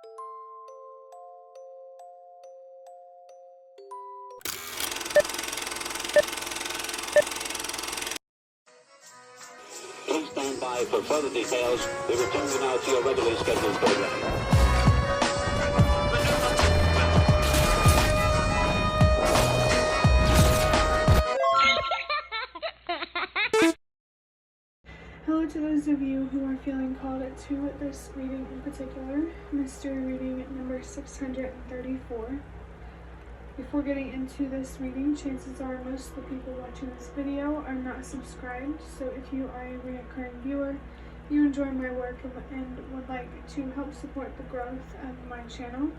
Please stand by for further details. We return you now to your regularly scheduled program. Hello to those of you who are feeling called to this reading in particular, mystery reading number 634. Before getting into this reading, chances are most of the people watching this video are not subscribed, so if you are a recurring viewer, you enjoy my work and would like to help support the growth of my channel,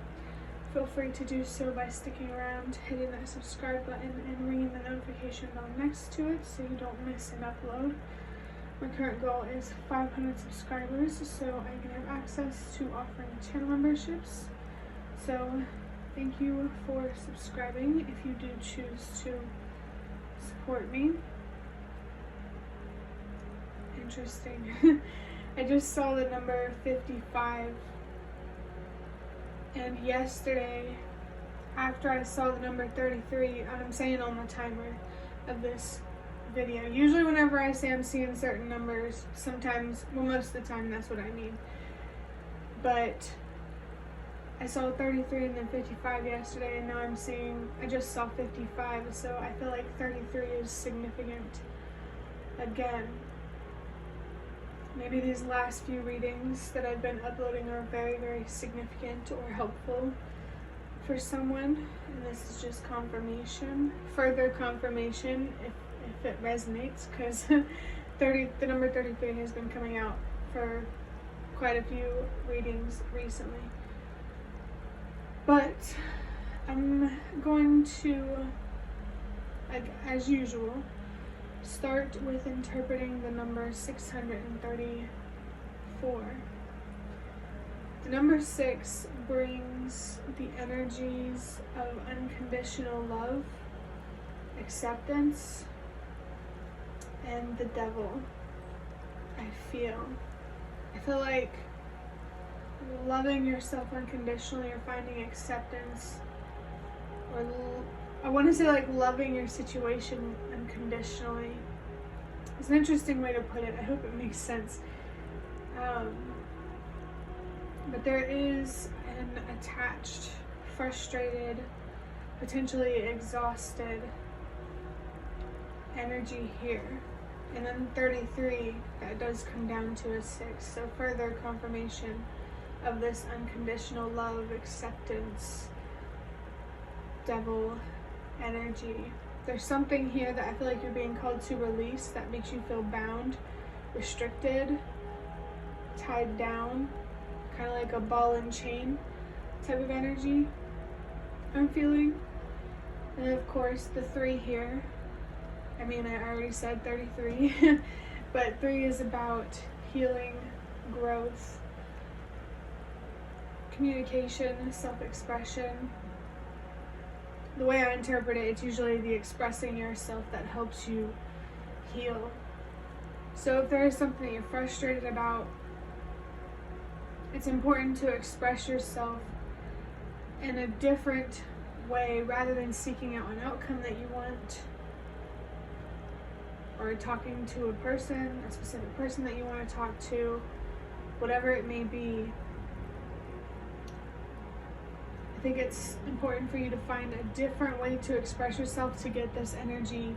feel free to do so by sticking around, hitting that subscribe button, and ringing the notification bell next to it so you don't miss an upload. My current goal is 500 subscribers, so I can have access to offering channel memberships. So thank you for subscribing if you do choose to support me. Interesting. I just saw the number 55, and yesterday after I saw the number 33, I'm saying on the timer of this video. Usually whenever I say I'm seeing certain numbers, sometimes, well, most of the time that's what I mean. But I saw 33 and then 55 yesterday, and now I just saw 55, so I feel like 33 is significant again. Maybe these last few readings that I've been uploading are very, very significant or helpful for someone, and this is just confirmation, further confirmation if it resonates, because the number 33 has been coming out for quite a few readings recently. But I'm going to, as usual, start with interpreting the number 634. The number 6 brings the energies of unconditional love, acceptance, and the devil. I feel like loving yourself unconditionally, or finding acceptance, or I want to say like loving your situation unconditionally. It's an interesting way to put it. I hope it makes sense. But there is an attached, frustrated, potentially exhausted energy here. And then 33, that does come down to a 6. So further confirmation of this unconditional love, acceptance, devil energy. There's something here that I feel like you're being called to release that makes you feel bound, restricted, tied down, kind of like a ball and chain type of energy I'm feeling. And of course the 3 here, I mean, I already said 33, but 3 is about healing, growth, communication, self-expression. The way I interpret it, it's usually the expressing yourself that helps you heal. So if there is something you're frustrated about, it's important to express yourself in a different way rather than seeking out an outcome that you want, or talking to a person, a specific person that you want to talk to, whatever it may be. I think it's important for you to find a different way to express yourself to get this energy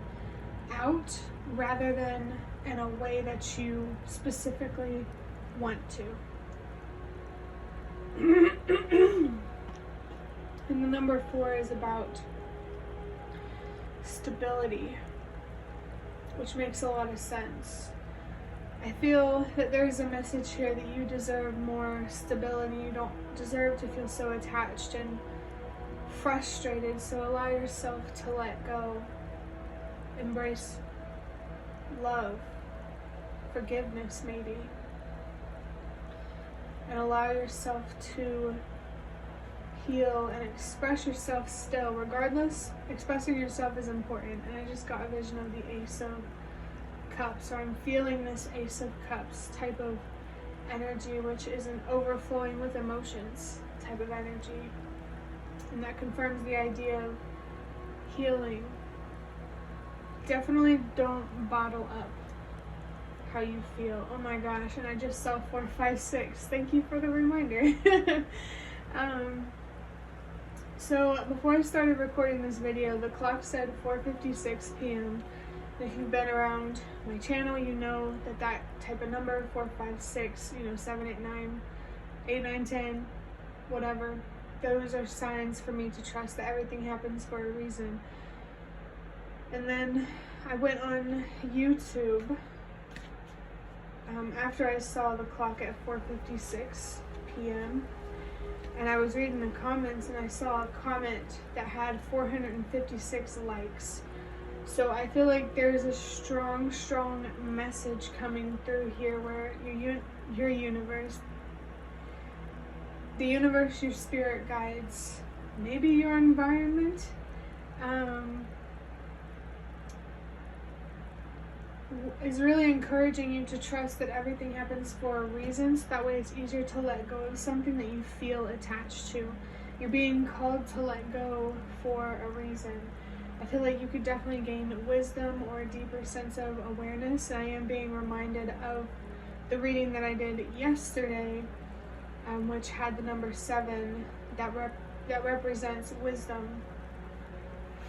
out, rather than in a way that you specifically want to. And the number 4 is about stability, which makes a lot of sense. I feel that there's a message here that you deserve more stability. You don't deserve to feel so attached and frustrated, so allow yourself to let go. Embrace love, forgiveness maybe, and allow yourself to heal and express yourself still. Regardless, expressing yourself is important. And I just got a vision of the Ace of Cups, so I'm feeling this Ace of Cups type of energy, which is an overflowing with emotions. type of energy. And that confirms the idea of healing. Definitely don't bottle up how you feel. Oh my gosh, and I just saw 456. Thank you for the reminder. So before I started recording this video, the clock said 4:56 p.m. If you've been around my channel, you know that type of number, 456, 7, 8, 9, 8, 9, 10, whatever, those are signs for me to trust that everything happens for a reason. And then I went on YouTube after I saw the clock at 4:56 p.m. and I was reading the comments, and I saw a comment that had 456 likes. So I feel like there's a strong message coming through here where your universe, the universe, your spirit guides, maybe your environment, is really encouraging you to trust that everything happens for a reason, so that way it's easier to let go of something that you feel attached to. You're being called to let go for a reason. I feel like you could definitely gain wisdom or a deeper sense of awareness. I am being reminded of the reading that I did yesterday, which had the number 7 that represents wisdom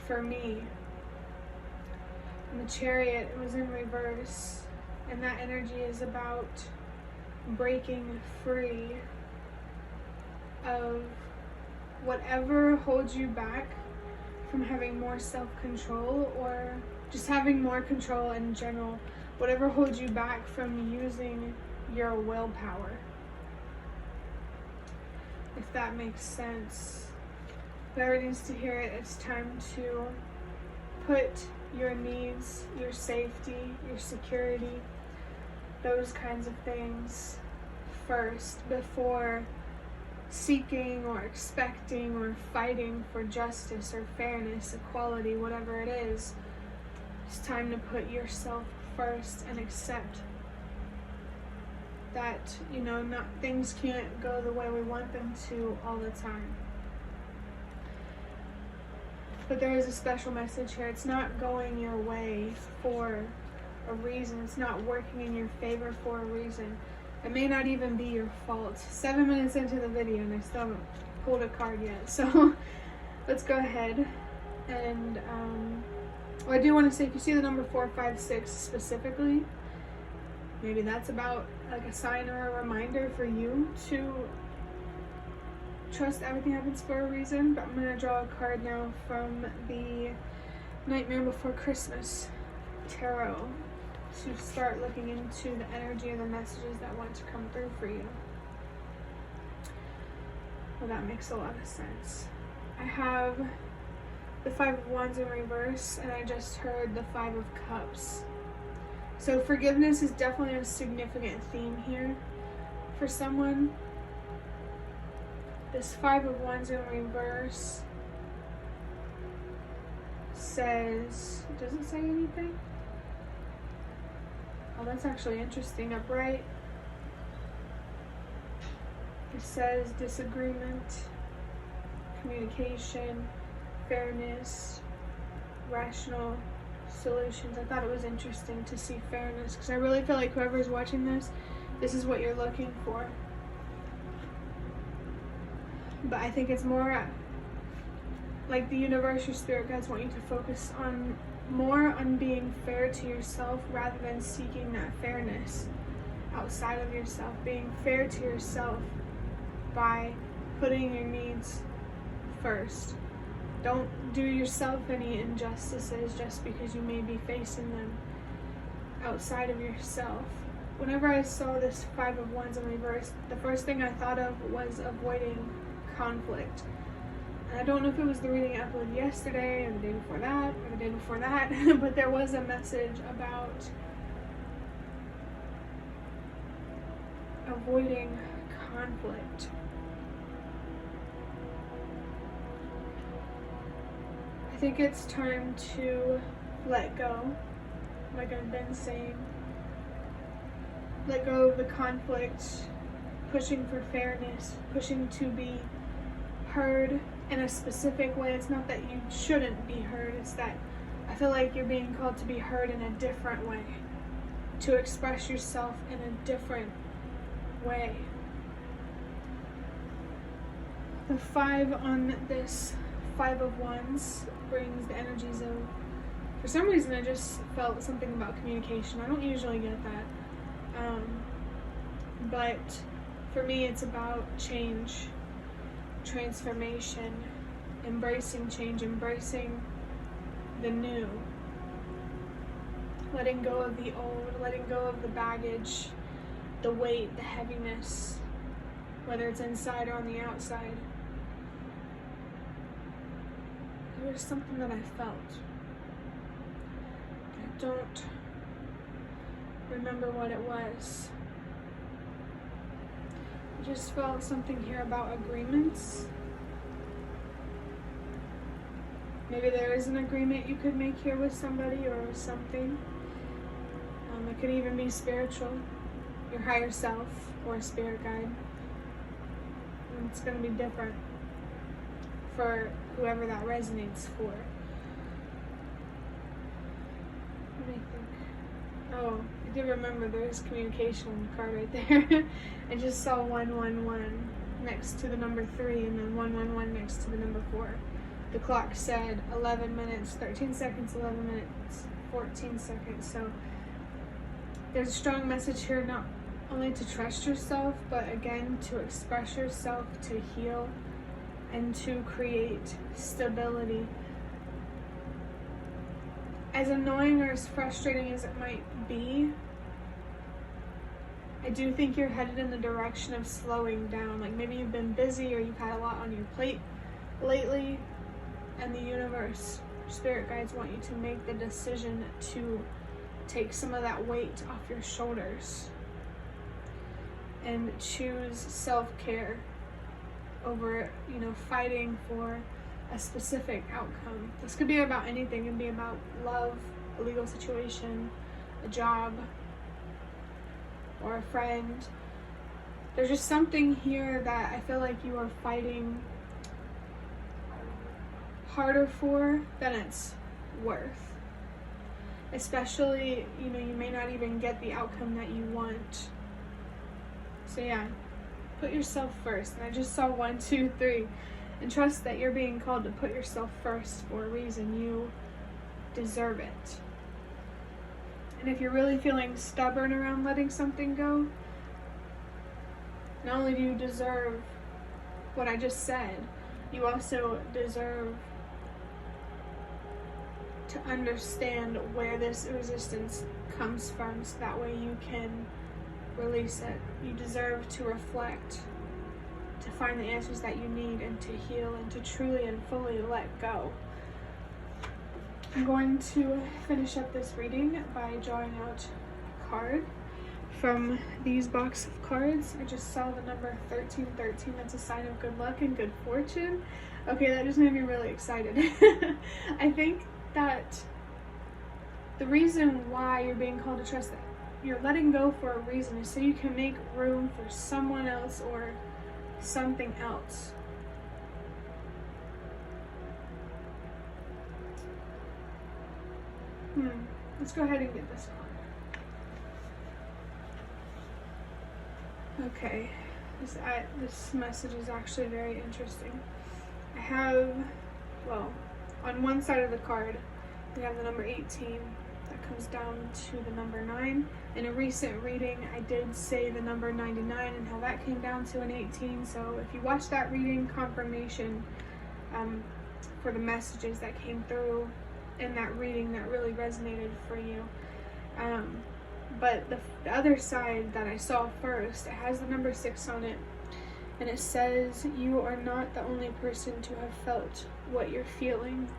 for me. And the Chariot, it was in reverse, and that energy is about breaking free of whatever holds you back from having more self-control, or just having more control in general. Whatever holds you back from using your willpower, if that makes sense. Whoever needs to hear it, it's time to put your needs, your safety, your security, those kinds of things first before seeking or expecting or fighting for justice or fairness, equality, whatever it is. It's time to put yourself first and accept that, things can't go the way we want them to all the time. But there is a special message here. It's not going your way for a reason. It's not working in your favor for a reason. It may not even be your fault. 7 minutes into the video and I still haven't pulled a card yet. So let's go ahead. And I do want to say, if you see the number 456 specifically, maybe that's about like a sign or a reminder for you to trust everything happens for a reason. But I'm going to draw a card now from the Nightmare Before Christmas Tarot to start looking into the energy and the messages that want to come through for you. Well, that makes a lot of sense. I have the 5 of Wands in reverse, and I just heard the 5 of Cups. So forgiveness is definitely a significant theme here for someone. This 5 of Wands in reverse says, does it say anything? Oh, that's actually interesting. Upright. It says disagreement, communication, fairness, rational solutions. I thought it was interesting to see fairness, because I really feel like whoever's watching this is what you're looking for. But I think it's more like the universe, your spirit guides want you to focus on more on being fair to yourself rather than seeking that fairness outside of yourself. Being fair to yourself by putting your needs first. Don't do yourself any injustices just because you may be facing them outside of yourself. Whenever I saw this 5 of Wands in reverse, the first thing I thought of was avoiding conflict. And I don't know if it was the reading I uploaded yesterday or the day before that or the day before that, but there was a message about avoiding conflict. I think it's time to let go, like I've been saying. Let go of the conflict, pushing for fairness, pushing to be heard in a specific way. It's not that you shouldn't be heard, it's that I feel like you're being called to be heard in a different way, to express yourself in a different way. The 5 on this 5 of Wands brings the energies of, for some reason I just felt something about communication. I don't usually get that. But for me it's about change, transformation, embracing change, embracing the new, letting go of the old, letting go of the baggage, the weight, the heaviness, whether it's inside or on the outside. There was something that I felt. I don't remember what it was. I just felt something here about agreements. Maybe there is an agreement you could make here with somebody or with something. It could even be spiritual, your higher self or a spirit guide. And it's going to be different for whoever that resonates for. Let me think. Oh, I did remember there's communication on the card right there. I just saw 111 next to the number 3 and then 111 next to the number 4. The clock said 11 minutes, 13 seconds, 11 minutes, 14 seconds. So there's a strong message here, not only to trust yourself, but again, to express yourself, to heal, and to create stability. As annoying or as frustrating as it might be, I do think you're headed in the direction of slowing down. Like maybe you've been busy or you've had a lot on your plate lately, and the universe, spirit guides want you to make the decision to take some of that weight off your shoulders and choose self-care over, fighting for a specific outcome. This could be about anything. It could be about love, a legal situation, a job, or a friend. There's just something here that I feel like you are fighting harder for than it's worth. Especially, you may not even get the outcome that you want. So yeah, put yourself first. And I just saw 1, 2, 3. And trust that you're being called to put yourself first for a reason. You deserve it. And if you're really feeling stubborn around letting something go, not only do you deserve what I just said, you also deserve to understand where this resistance comes from, so that way you can release it. You deserve to reflect, to find the answers that you need, and to heal, and to truly and fully let go. I'm going to finish up this reading by drawing out a card from these box of cards. I just saw the number 1313. That's a sign of good luck and good fortune. Okay, that just made me really excited. I think that the reason why you're being called to trust, that you're letting go for a reason, is so you can make room for someone else or something else. Let's go ahead and get this card. Okay, this message is actually very interesting. I have, on one side of the card, we have the number 18 that comes down to the number 9. In a recent reading, I did say the number 99 and how that came down to an 18. So if you watch that reading, confirmation for the messages that came through in that reading that really resonated for you. But the other side that I saw first, it has the number 6 on it. And it says, you are not the only person to have felt what you're feeling.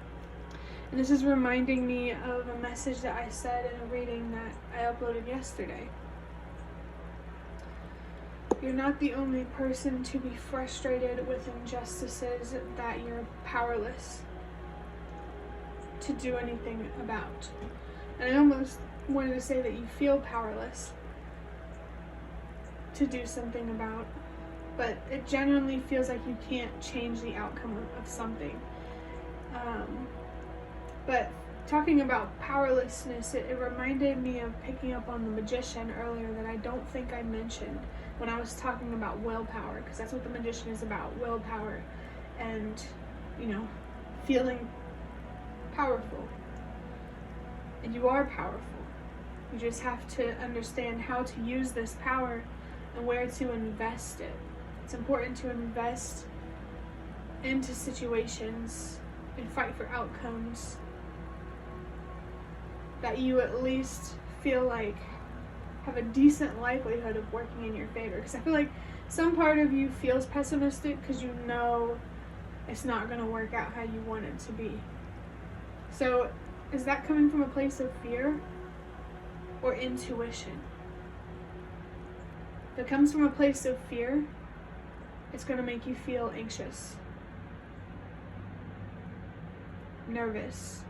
And this is reminding me of a message that I said in a reading that I uploaded yesterday. You're not the only person to be frustrated with injustices that you're powerless to do anything about. And I almost wanted to say that you feel powerless to do something about. but it genuinely feels like you can't change the outcome of something. But talking about powerlessness, it reminded me of picking up on the magician earlier that I don't think I mentioned when I was talking about willpower, because that's what the magician is about, willpower and, feeling powerful. And you are powerful. You just have to understand how to use this power and where to invest it. It's important to invest into situations and fight for outcomes that you at least feel like have a decent likelihood of working in your favor. Because I feel like some part of you feels pessimistic because you know it's not going to work out how you want it to be. So is that coming from a place of fear or intuition? If it comes from a place of fear, it's going to make you feel anxious, nervous,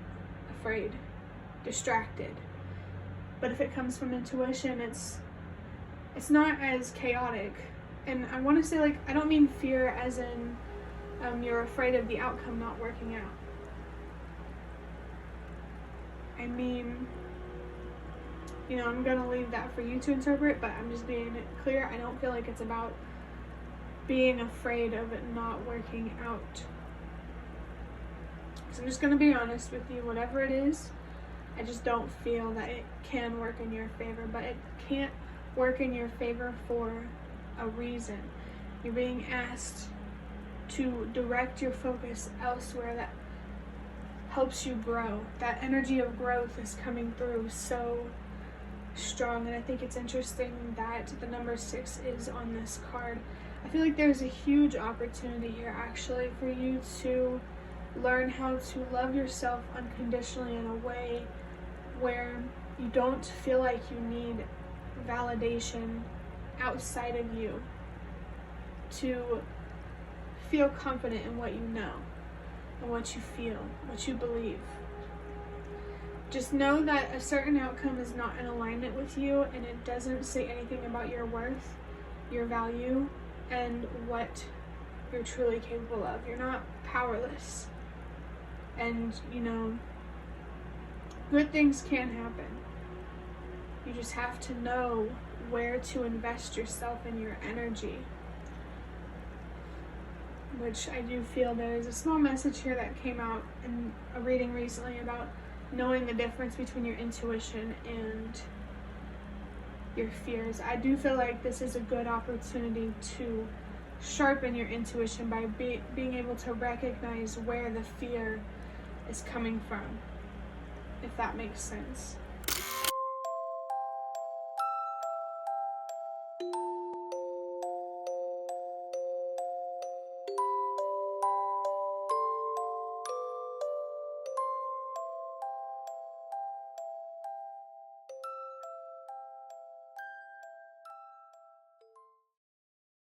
afraid, distracted. But if it comes from intuition, it's not as chaotic. And I want to say, I don't mean fear as in you're afraid of the outcome not working out. I mean, I'm going to leave that for you to interpret, but I'm just being clear. I don't feel like it's about being afraid of it not working out. So I'm just going to be honest with you. Whatever it is, I just don't feel that it can work in your favor, but it can't work in your favor for a reason. You're being asked to direct your focus elsewhere that helps you grow. That energy of growth is coming through so strong, and I think it's interesting that the number 6 is on this card. I feel like there's a huge opportunity here actually for you to learn how to love yourself unconditionally in a way where you don't feel like you need validation outside of you to feel confident in what you know and what you feel, what you believe. Just know that a certain outcome is not in alignment with you, and it doesn't say anything about your worth, your value, and what you're truly capable of. You're not powerless. And, good things can happen. You just have to know where to invest yourself and your energy. Which I do feel there is a small message here that came out in a reading recently about knowing the difference between your intuition and your fears. I do feel like this is a good opportunity to sharpen your intuition by being able to recognize where the fear is coming from, if that makes sense.